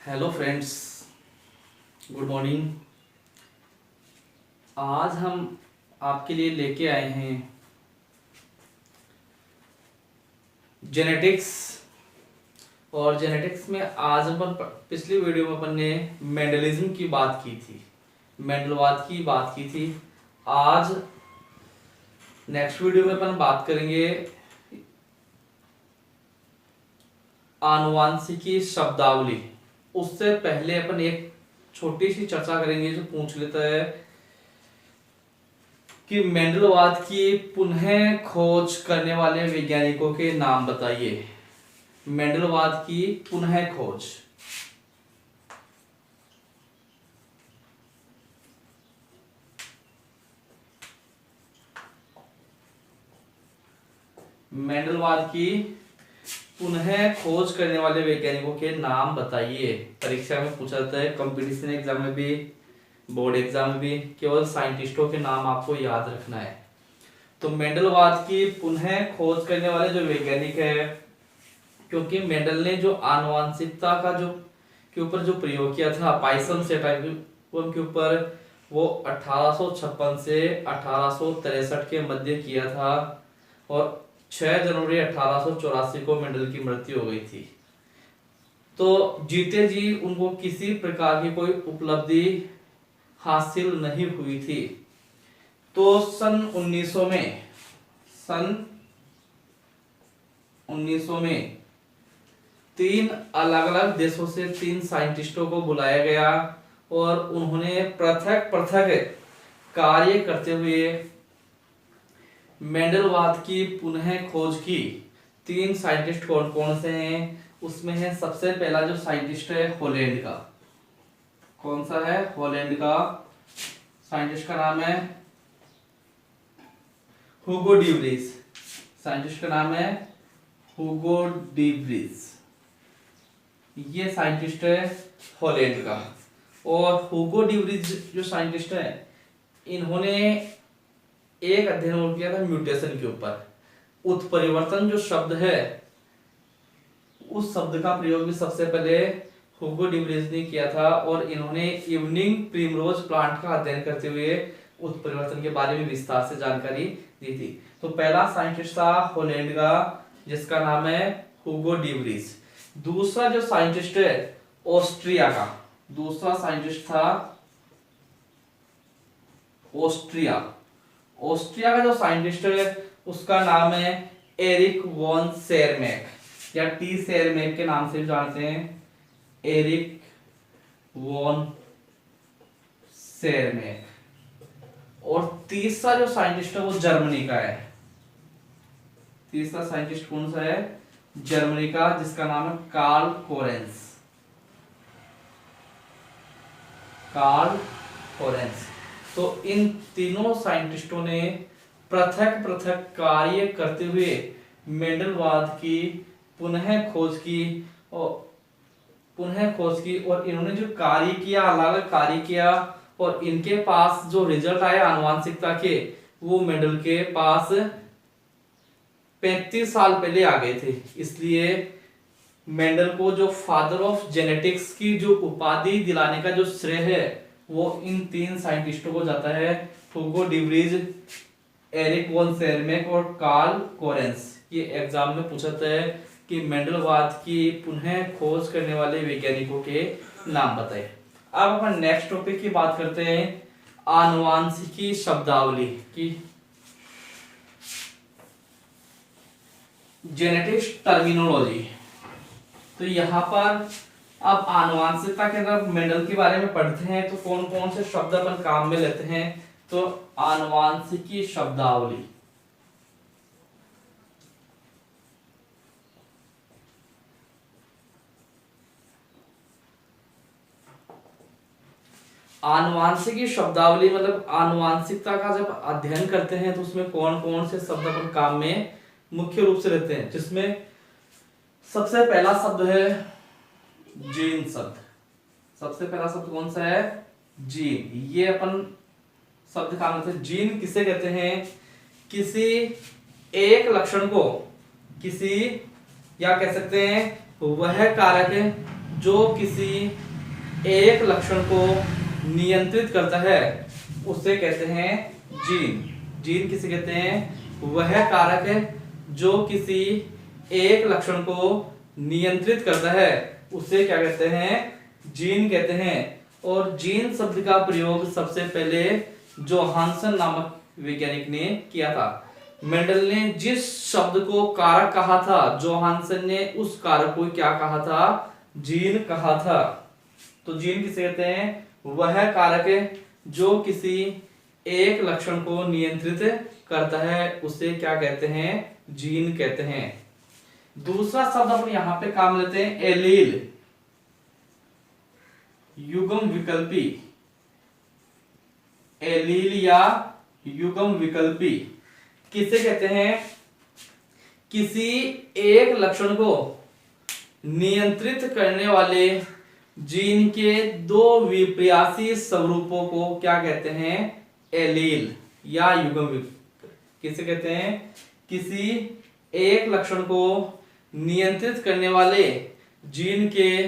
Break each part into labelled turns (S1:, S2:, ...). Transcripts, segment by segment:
S1: Hello friends, good morning. आज हम आपके लिए लेके आए हैं जेनेटिक्स। और जेनेटिक्स में आज अपन पिछली वीडियो में अपन ने मेंडलिज्म की बात की थी, मेंडलवाद की बात की थी। आज नेक्स्ट वीडियो में अपन बात करेंगे आनुवांशिकी शब्दावली। उससे पहले अपन एक छोटी सी चर्चा करेंगे जो पूछ लेता है कि मेंडलवाद की पुनः खोज करने वाले वैज्ञानिकों के नाम बताइए। मेंडलवाद की पुनः खोज। मेंडलवाद की पुनः खोज करने वाले वैज्ञानिकों के नाम बताइए। परीक्षा में पूछा जाता है, कंपटीशन एग्जाम में भी, बोर्ड एग्जाम में भी। केवल साइंटिस्टों के नाम आपको याद रखना है। तो मेंडलवाद की पुनः खोज करने वाले जो वैज्ञानिक है, क्योंकि मेंडल ने जो आनुवांशिकता का जो के ऊपर जो प्रयोग किया था पाइसम के ऊपर, वो 1856 से 1863 के मध्य किया था और 6 जनवरी 1884 को मेंडल की मृत्यु हो गई थी। तो जीते जी उनको किसी प्रकार की कोई उपलब्धि हासिल नहीं हुई थी। तो सन 1900 में 3 अलग अलग देशों से 3 साइंटिस्टों को बुलाया गया और उन्होंने पृथक पृथक कार्य करते हुए मेंडलवाद की पुनः खोज की। 3 साइंटिस्ट कौन कौन से हैं? उसमें है सबसे पहला जो साइंटिस्ट है हॉलैंड का। कौन सा है? हॉलैंड का साइंटिस्ट का नाम है हुगो डी व्रीज। साइंटिस्ट का नाम है हुगो डी व्रीज। ये साइंटिस्ट है हॉलैंड का। और हुगो डी व्रीज जो साइंटिस्ट है, इन्होंने एक अध्ययन और किया था म्यूटेशन के ऊपर। उत्परिवर्तन जो शब्द है, उस शब्द का प्रयोग भी सबसे पहले हुगो डी व्रीज ने किया था और इन्होंने इवनिंग प्रिमरोज प्लांट का अध्ययन करते हुए उत्परिवर्तन के बारे में विस्तार से जानकारी दी थी। तो पहला साइंटिस्ट था हॉलैंड का, जिसका नाम है हुगो डी व्रीज। दूसरा जो साइंटिस्ट है ऑस्ट्रिया का, दूसरा साइंटिस्ट था ऑस्ट्रिया का जो साइंटिस्ट है उसका नाम है एरिक वॉन शेरमैक, या टी शेरमैक के नाम से जानते हैं, एरिक वॉन शेरमैक। और तीसरा जो साइंटिस्ट है वो जर्मनी का है। तीसरा साइंटिस्ट कौन सा है? जर्मनी का, जिसका नाम है कार्ल कोरेंस। तो इन तीनों साइंटिस्टों ने पृथक पृथक कार्य करते हुए मेंडलवाद की पुनः खोज की और इन्होंने जो कार्य किया, अलग अलग कार्य किया, और इनके पास जो रिजल्ट आए आनुवांशिकता के, वो मेंडल के पास 35 साल पहले आ गए थे। इसलिए मेंडल को जो फादर ऑफ जेनेटिक्स की जो उपाधि दिलाने का जो श्रेय है, वो इन 3 साइंटिस्टों को जाता है, Hugo de Vries, Erich von Tschermak और कार्ल कोरेंस। ये एग्जाम में पूछता है कि मेंडलवाद की पुनः खोज करने वाले वैज्ञानिकों के नाम बताएं। अब अपन नेक्स्ट टॉपिक की बात करते हैं, आनुवांशिकी शब्दावली की। Genetics terminology. तो यहाँ पर अब आनुवांशिकता के अंदर मेंडल के बारे में पढ़ते हैं, तो कौन कौन से शब्द अपन काम में लेते हैं। तो आनुवांशिकी शब्दावली। आनुवांशिकी शब्दावली मतलब आनुवांशिकता का जब अध्ययन करते हैं तो उसमें कौन कौन से शब्द अपन काम में मुख्य रूप से लेते हैं, जिसमें सबसे पहला शब्द है जीन शब्द। सबसे पहला शब्द कौन सा है? जीन। ये अपन शब्द काम लेते हैं। जीन किसे कहते हैं? किसी एक लक्षण को, किसी, या कह सकते हैं वह कारक जो किसी एक लक्षण को नियंत्रित करता है उसे कहते हैं जीन। जीन किसे कहते हैं? वह कारक है जो किसी एक लक्षण को नियंत्रित करता है उसे क्या कहते हैं? जीन कहते हैं। और जीन शब्द का प्रयोग सबसे पहले जोहानसन नामक वैज्ञानिक ने किया था। मेंडल ने जिस शब्द को कारक कहा था, जोहानसन ने उस कारक को क्या कहा था? जीन कहा था। तो जीन किसे कहते हैं? वह कारक है जो किसी एक लक्षण को नियंत्रित करता है उसे क्या कहते हैं? जीन कहते हैं। दूसरा शब्द अपन यहां पे काम लेते हैं एलील, युग्म विकल्पी। एलील या युग्म विकल्पी किसे कहते हैं? किसी एक लक्षण को नियंत्रित करने वाले जीन के दो विपर्यासी स्वरूपों को क्या कहते हैं? एलील या युग्म विकल्पी। किसे कहते हैं? किसी एक लक्षण को नियंत्रित करने वाले जीन के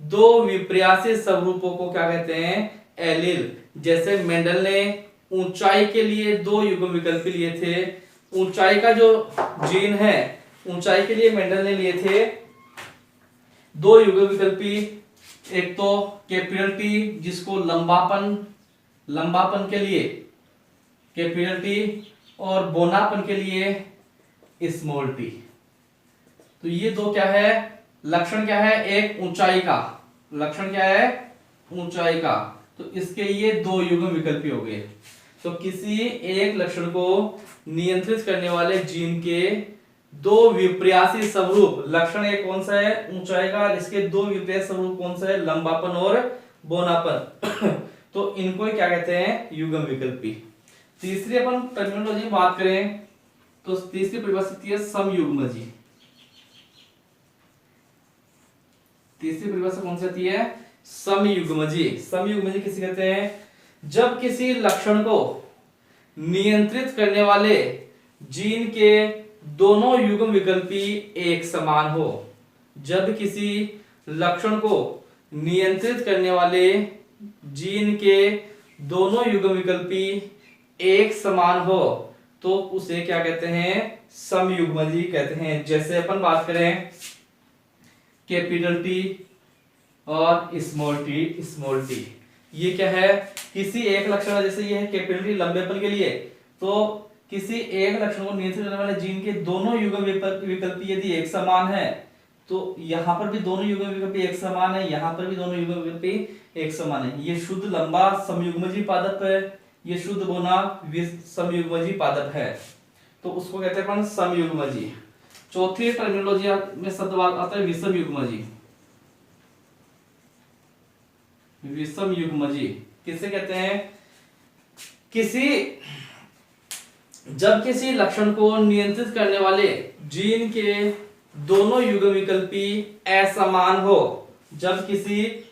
S1: दो विपर्यासी स्वरूपों को क्या कहते हैं? एलील। जैसे मेंडल ने ऊंचाई के लिए दो युग्म विकल्प लिए थे। ऊंचाई का जो जीन है, ऊंचाई के लिए मेंडल ने लिए थे दो युग्म विकल्पी। एक तो कैपिटल टी जिसको लंबापन के लिए कैपिटल टी और बोनापन के लिए स्मॉल टी। तो ये दो क्या है? लक्षण क्या है? एक ऊंचाई का लक्षण क्या है? ऊंचाई का। तो इसके ये दो युग्म विकल्पी हो गए। तो किसी एक लक्षण को नियंत्रित करने वाले जीन के दो विपर्यासी स्वरूप, लक्षण एक कौन सा है? ऊंचाई का। इसके दो विपर्यासी स्वरूप कौन सा है? लंबापन और बोनापन। तो इनको क्या कहते हैं? युग्म विकल्पी। तीसरी अपन टर्मिनोलॉजी बात करें तो तीसरी परिभाषा है समयुग्मजी। तीसरी परिभाषा कौन सी आती है? समयुग्मजी। समयुग्मजी किसे कहते हैं? जब किसी लक्षण को नियंत्रित करने वाले जीन के दोनों युग्म विकल्पी एक समान हो। जब किसी लक्षण को नियंत्रित करने वाले जीन के दोनों युग्म विकल्पी एक समान हो तो उसे क्या कहते हैं? समयुग्मजी कहते हैं। जैसे अपन बात करें कैपिटल टी और स्मॉल टी। ये क्या है? किसी एक लक्षण, जैसे ये है कैपिटल टी लंबेपन के लिए, तो किसी एक लक्षण को नियंत्रित करने वाले जीन के दोनों युग्म विकल्पी यदि एक समान है तो यहां पर भी दोनों युग्म विकल्पी एक समान है, यहां पर भी दोनों युग्म विकल्पी एक समान है। ये शुद्ध लंबा समयुग्मजी पादप है, ये शुद्ध बोना समयुग्मजी पादप है, तो उसको कहते हैं अपन समयुग्मजी। चौथी टर्मिनोलॉजी में शब्द आता है विषम युग्मजी। विषम युग्मजी किसे कहते हैं? जब किसी लक्षण को नियंत्रित करने वाले जीन के दोनों युग्म विकल्पी असमान हो। जब किसी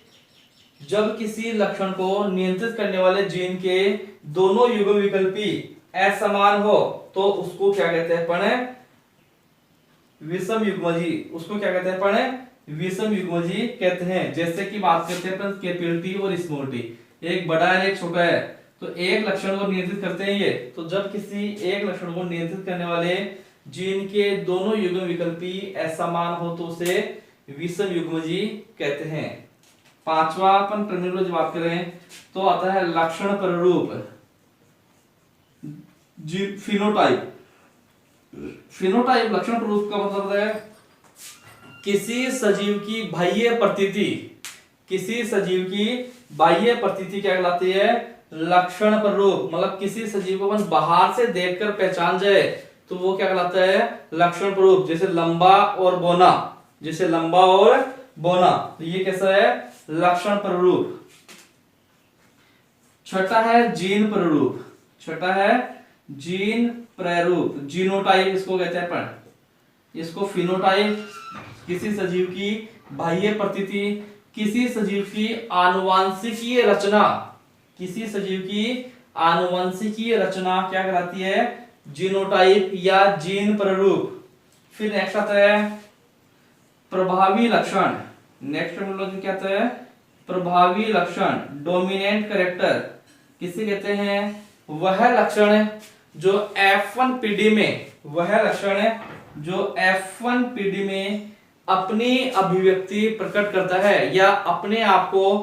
S1: लक्षण को नियंत्रित करने वाले जीन के दोनों युग्म विकल्पी असमान हो तो उसको क्या कहते हैं अपन? विषम युग्मजी। उसको क्या कहते हैं अपन? विषम युग्मजी कहते हैं। जैसे कि बात करते हैं अपन कैपिटल टी और स्मॉल टी, एक बड़ा है एक छोटा है, तो एक लक्षण को नियंत्रित करते हैं ये। तो जब किसी एक लक्षण को नियंत्रित करने वाले जीन के दोनों युग्म विकल्पी असमान हो तो उसे विषम युग्मजी कहते हैं। पांचवा अपन टर्मिनोलॉजी बात करें तो आता है लक्षण प्ररूप, फिनोटाइप। फिनोटाइप लक्षण प्ररूप का मतलब है किसी सजीव की बाह्य प्रतीति। किसी सजीव की बाह्य प्रतीति क्या कहलाती है? लक्षण प्ररूप। मतलब किसी सजीव को अपन बाहर से देखकर पहचान जाए तो वो क्या कहलाता है? लक्षण प्ररूप। जैसे लंबा और बोना, जैसे लंबा और बोना, तो ये कैसा है? लक्षण प्ररूप। छठा है जीन प्ररूप। छठा है जीन प्ररूप, जीनोटाइप इसको कहते हैं अपन। इसको फिनोटाइप किसी सजीव की बाह्य प्रतीति, किसी सजीव की आनुवंशिकीय रचना, किसी सजीव की आनुवंशिकीय रचना क्या कहलाती है? जीनोटाइप या जीन प्ररूप। फिर नेक्स्ट आता है प्रभावी लक्षण नेक्स्ट टर्मिनोलॉजी क्या आता है? प्रभावी लक्षण, डोमिनेंट कैरेक्टर किसे कहते हैं? वह लक्षण जो F1 पीडी में, वह लक्षण जो F1 पीडी में अपनी अभिव्यक्ति प्रकट करता है या अपने आप को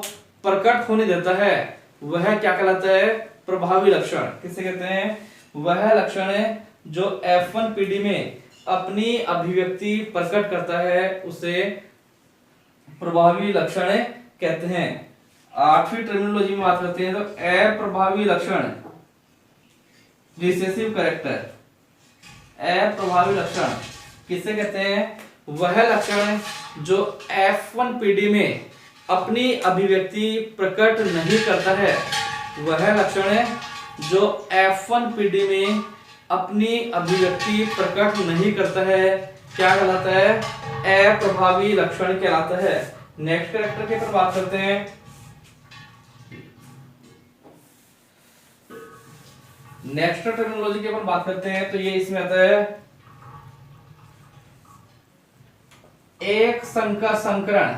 S1: प्रकट होने देता है, वह क्या कहलाता है? प्रभावी लक्षण। किसे कहते हैं? वह लक्षण जो F1 पीडी में अपनी अभिव्यक्ति प्रकट करता है उसे प्रभावी लक्षण कहते हैं। आठवीं टर्मिनोलॉजी में बात करते हैं तो अप्रभावी लक्षण, रिसेसिव कैरेक्टर। अप्रभावी लक्षण किसे कहते हैं? वह लक्षण जो F1 पीडी में अपनी अभिव्यक्ति प्रकट नहीं करता है, वह लक्षण जो F1 पीडी में अपनी अभिव्यक्ति प्रकट नहीं करता है, क्या कहलाता है? अप्रभावी लक्षण कहलाता है। नेक्स्ट कैरेक्टर के ऊपर बात करते हैं। नेक्स्ट टर्मिनोलॉजी के ऊपर बात करते हैं तो ये इसमें आता है एक संकर संकरण।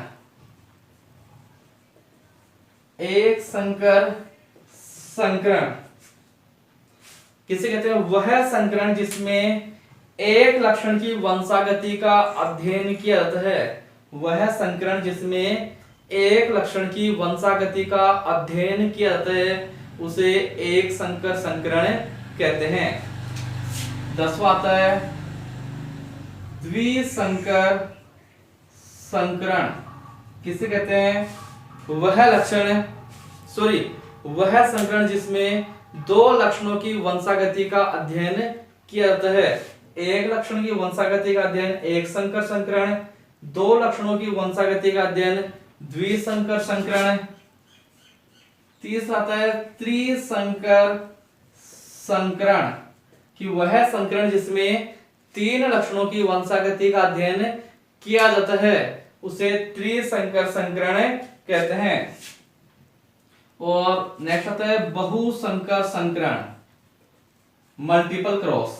S1: एक संकर संकरण किसे कहते हैं? वह संकरण जिसमें एक लक्षण की वंशागति का अध्ययन किया जाता है। वह संकरण जिसमें एक लक्षण की वंशागति का अध्ययन किया जाता है उसे एक संकर संकरण कहते हैं। 10वां आता है द्विसंकर संकरण। किसे कहते हैं? वह लक्षण वह संकरण जिसमें दो लक्षणों की वंशागति का अध्ययन किया जाता है। एक लक्षण की वंशागति का अध्ययन एक संकर संकरण, दो लक्षणों की वंशागति का अध्ययन द्विसंकर संकरण। तीसरा आता है त्रिसंकर संकरण कि वह संकरण जिसमें तीन लक्षणों की वंशागति का अध्ययन किया जाता है उसे त्रिसंकर संकरण कहते हैं। और नेक्स्ट आता है बहुसंकर संकरण, मल्टीपल क्रॉस।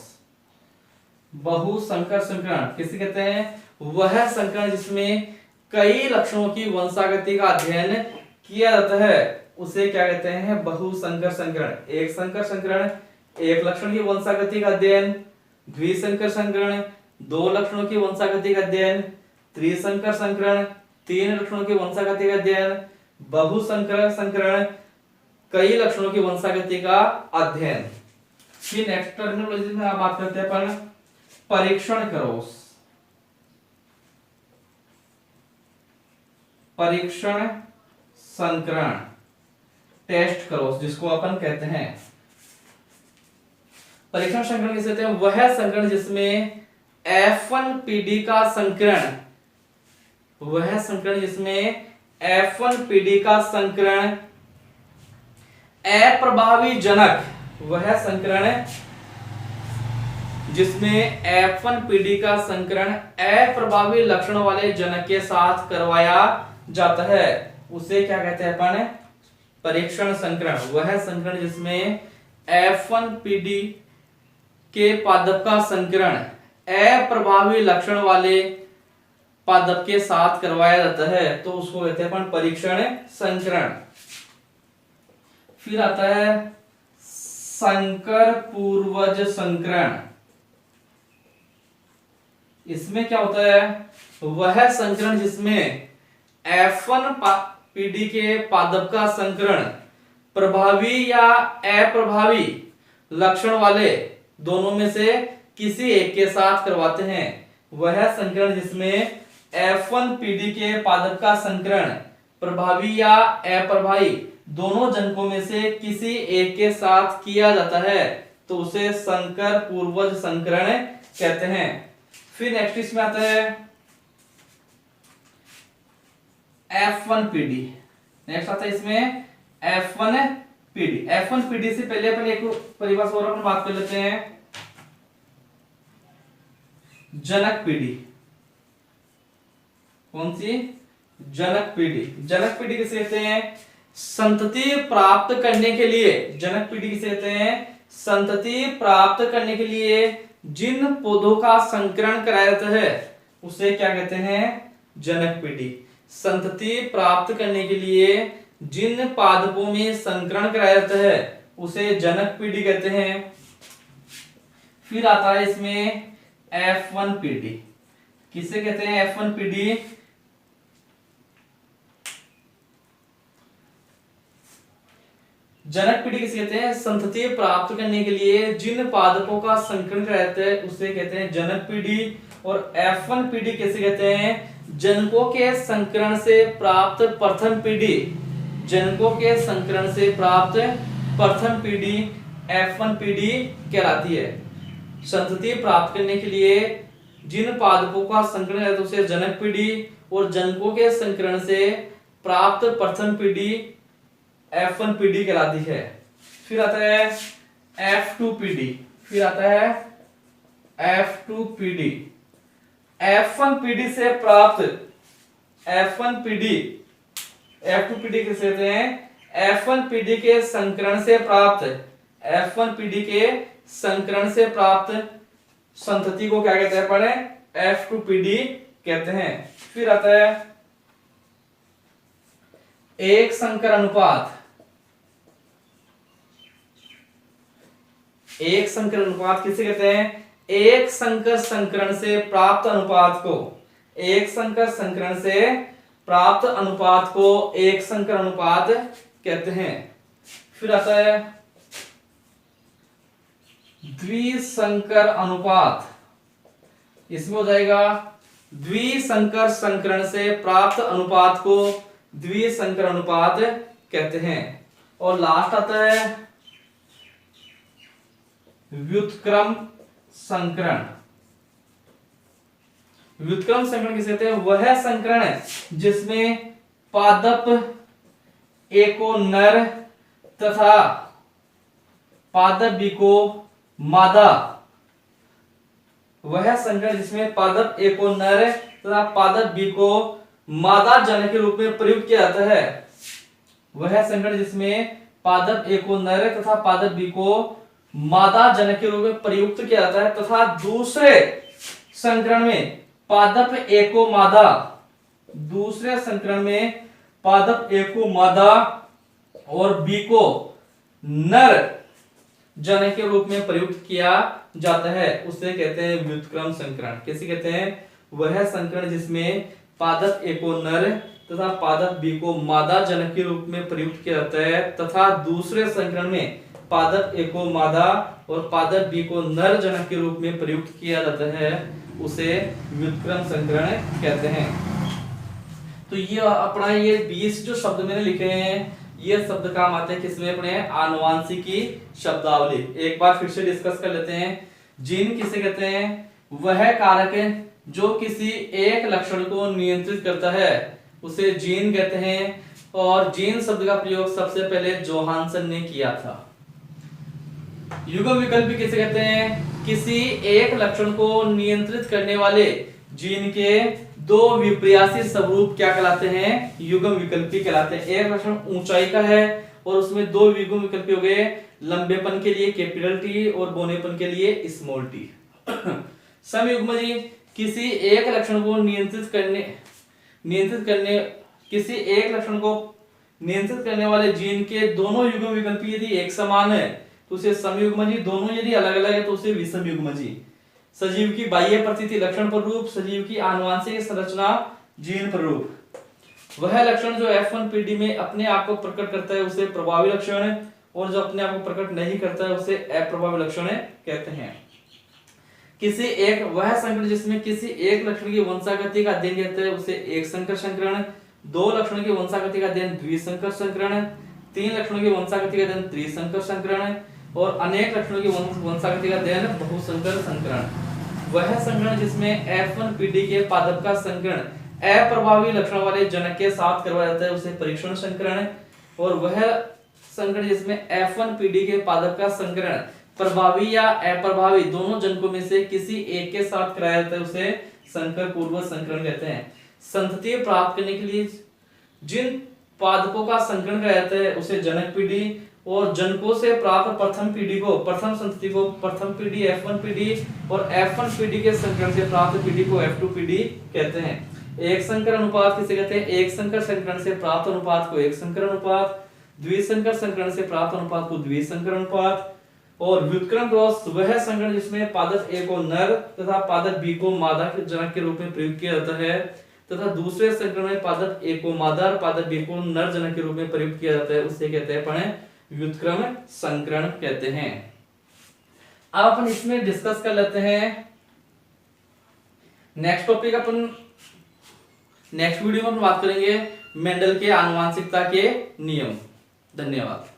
S1: बहुसंकर संकरण किसे कहते हैं? वह संकरण जिसमें कई लक्षणों की वंशागति का अध्ययन किया जाता है उसे क्या कहते हैं? बहुसंकर संकरण। एक संकर संकरण एक लक्षण की वंशागति का अध्ययन, द्विसंकर संकरण दो लक्षणों की वंशागति का अध्ययन, त्रिसंकर संकरण तीन लक्षणों की वंशागति का अध्ययन, बहुसंकर संकरण कई लक्षणों की वंशागति का अध्ययन। फिर नेक्स्ट टर्मिनोलॉजी में आप बात करते हैं अपन परीक्षण क्रॉस। परीक्षण संकरण, टेस्ट क्रॉस जिसको अपन कहते हैं। परीक्षण संकरण किसे कहते हैं? वह संकरण जिसमें F1 पीडी का संकरण, वह संकरण जिसमें F1 पीडी का संकरण अप्रभावी जनक, वह संकरण जिसमें F1 पीडी का संकरण अप्रभावी लक्षण वाले जनक के साथ करवाया जाता है उसे क्या कहते हैं अपन? परीक्षण संकरण। वह संकरण जिसमें F1 पीडी के पादप का संकरण अप्रभावी लक्षण वाले पादप के साथ करवाया जाता है तो उसको कहते हैं अपन परीक्षण संकरण। फिर आता है संकर पूर्वज संकरण। इसमें क्या होता है? वह संकरण जिसमें F1 पीडी के पादप का संकरण प्रभावी या अप्रभावी लक्षण वाले दोनों में से किसी एक के साथ करवाते हैं। वह संकरण जिसमें F1 पीडी के पादप का संकरण प्रभावी या अप्रभावी दोनों जनकों में से किसी एक के साथ किया जाता है तो उसे संकर पूर्वज संकरण कहते हैं। फिर नेक्स्ट इसमें आता है F1 पीडी। नेक्स्ट आता है इसमें F1 पीडी। F1 पीडी से पहले अपन एक परिभाषा और अपन बात कर लेते हैं, जनक पीढ़ी। कौन सी? जनक पीढ़ी। जनक पीढ़ी किसे कहते हैं? संतति प्राप्त करने के लिए, जनक पीढ़ी किसे कहते हैं? संतति प्राप्त करने के लिए जिन पौधों का संकरण कराया जाता है उसे क्या कहते हैं? जनक पीढ़ी। संतति प्राप्त करने के लिए जिन पादपों में संकरण कराया जाता है उसे जनक पीढ़ी कहते हैं। फिर आता है इसमें F1 पीढ़ी। किसे कहते हैं F1 पीढ़ी? जनक पीढ़ी किसे कहते हैं? संतति प्राप्त करने के लिए जिन पादपों का संकरण कराया जाता है उसे कहते हैं जनक पीढ़ी। और F1 पीढ़ी किसे कहते हैं? जनकों के संकरण से प्राप्त प्रथम पीढ़ी। जनकों के संकरण से प्राप्त प्रथम पीढ़ी F1 पीढ़ी कहलाती है। संतति प्राप्त करने के लिए जिन पादपों का संकरण है तो उसे जनक पीढ़ी, और जनकों के संकरण से प्राप्त प्रथम पीढ़ी F1 पीढ़ी कहलाती है। फिर आता है F2 पीढ़ी। फिर आता है F2 पीढ़ी। F1 पीढ़ी से प्राप्त F1 पीढ़ी, F2 पीढ़ी किसे कहते हैं? F1 पीढ़ी के संकरण से प्राप्त, F1 पीढ़ी के संकरण से प्राप्त संतति को क्या कहते हैं? पढ़े, F2 पीढ़ी कहते हैं। फिर आता है एक संकर अनुपात। एक संकर अनुपात किसे कहते हैं? एक संकर संकरण से प्राप्त अनुपात को, एक संकर संकरण से प्राप्त अनुपात को एक संकर अनुपात कहते हैं। फिर आता है द्विसंकर अनुपात। इसमें हो जाएगा द्विसंकर संकरण से प्राप्त अनुपात को द्विसंकर अनुपात कहते हैं। और लास्ट आता है व्युत्क्रम संकरण। व्युत्क्रम संकरण किसे कहते हैं? वह संकरण है जिसमें पादप एको नर तथा पादप बी को मादा, वह संकरण जिसमें पादप एको नर तथा पादप बी को मादा जनक के रूप में प्रयुक्त किया जाता है। वह संकरण जिसमें पादप एको नर तथा पादप बी को मादा जनक के रूप में प्रयुक्त किया जाता है, तथा दूसरे संकरण में पादप एको मादा, दूसरे संकरण में पादप एको मादा और बी को नर जनक के रूप में प्रयुक्त किया जाता है, उसे कहते हैं व्युत्क्रम संकरण। कैसे कहते हैं? वह संकरण जिसमें पादप एको नर तथा पादप बी को मादा जनक के रूप में प्रयुक्त किया जाता है, तथा दूसरे संकरण में पादप एको मादा और पादप बी को नर जनक के रूप में प्रयुक्त किया जाता है, उसे व्युत्क्रम संकरण कहते हैं। तो ये अपना ये 20 जो शब्द मैंने लिखे हैं, ये शब्द काम आते हैं किसमें? अपने आनुवांशिकी शब्दावली। एक बार फिर से डिस्कस कर लेते हैं। जीन किसे कहते हैं? वह कारक जो किसी एक लक्षण को नियंत्रित करता है उसे जीन कहते हैं। और जीन शब्द का प्रयोग सबसे पहले जोहानसन ने किया था। युग्म विकल्पी किसे कहते हैं? किसी एक लक्षण को नियंत्रित करने वाले जीन के दो विपर्यासी स्वरूप क्या कहलाते हैं? युग्म विकल्पी कहलाते हैं। एक लक्षण ऊंचाई का है और उसमें दो युग्म विकल्पी हो गए, लंबेपन के लिए कैपिटल टी और बोनेपन के लिए स्मॉल टी। समयुग्मजी किसी एक लक्षण को नियंत्रित करने किसी एक लक्षण को नियंत्रित करने वाले जीन के दोनों युग्म विकल्पी यदि एक समान है तो उसे समयुग्मजी, दोनों यदि अलग अलग है तो उसे विषमयुग्मजी। सजीव की बाह्य प्रतीति लक्षण प्ररूप, सजीव की आनुवांशिक संरचना जीन प्ररूप। वह लक्षण जो F1 पीढ़ी में अपने आप को प्रकट करता है उसे प्रभावी लक्षण, और जो अपने आप को प्रकट नहीं करता है उसे अप्रभावी लक्षण कहते हैं। किसी एक वह संकरण जिसमें किसी एक लक्षण की वंशागति का अध्ययन कहते हैं उसे एक संकर संकरण, दो लक्षणों की वंशागति का अध्ययन द्विसंकर संकरण, तीन लक्षणों की वंशागति का अध्ययन त्रिसंकर संकरण, और अनेक लक्षणों की वंशागति का अध्ययन बहुसंकर संकरण। वह संकरण जिसमें F1 पीढ़ी के पादप का संकरण अप्रभावी लक्षण वाले जनक के साथ करवाया जाता है उसे परीक्षण संकरण, और वह संकरण जिसमें F1 पीढ़ी के पादप का संकरण प्रभावी या अप्रभावी दोनों जनकों में से किसी एक के साथ कराया जाता है उसे संकर पूर्व संकरण कहते हैं। संतति प्राप्त करने के लिए जिन पादपों का संकरण कराया जाता है उसे जनक पीढ़ी, और जनकों से प्राप्त प्रथम पीढ़ी को, प्रथम संतति को प्रथम पीढ़ी F1 पीढ़ी, और F1 पीढ़ी के संकरण से प्राप्त पीढ़ी को F2 पीढ़ी कहते हैं। एक संकर अनुपात किसे कहते हैं? एक संकर संकरण से प्राप्त अनुपात को एक संकर अनुपात, द्विसंकर संकरण से प्राप्त अनुपात को द्विसंकर अनुपात, और व्युत्क्रम क्रॉस वह संकरण जिसमें पादप ए को नर तथा पादप बी को मादा के जनक के रूप में प्रयुक्त किया जाता है, तथा दूसरे संकरण में पादप ए को मादा और पादप बी को नर जनक के रूप में प्रयुक्त किया जाता है, उससे कहते हैं अपन व्युत्क्रम संकरण कहते हैं। अब अपन इसमें डिस्कस कर लेते हैं नेक्स्ट टॉपिक। अपन नेक्स्ट वीडियो में बात करेंगे मेंडल के आनुवंशिकता के नियम। धन्यवाद।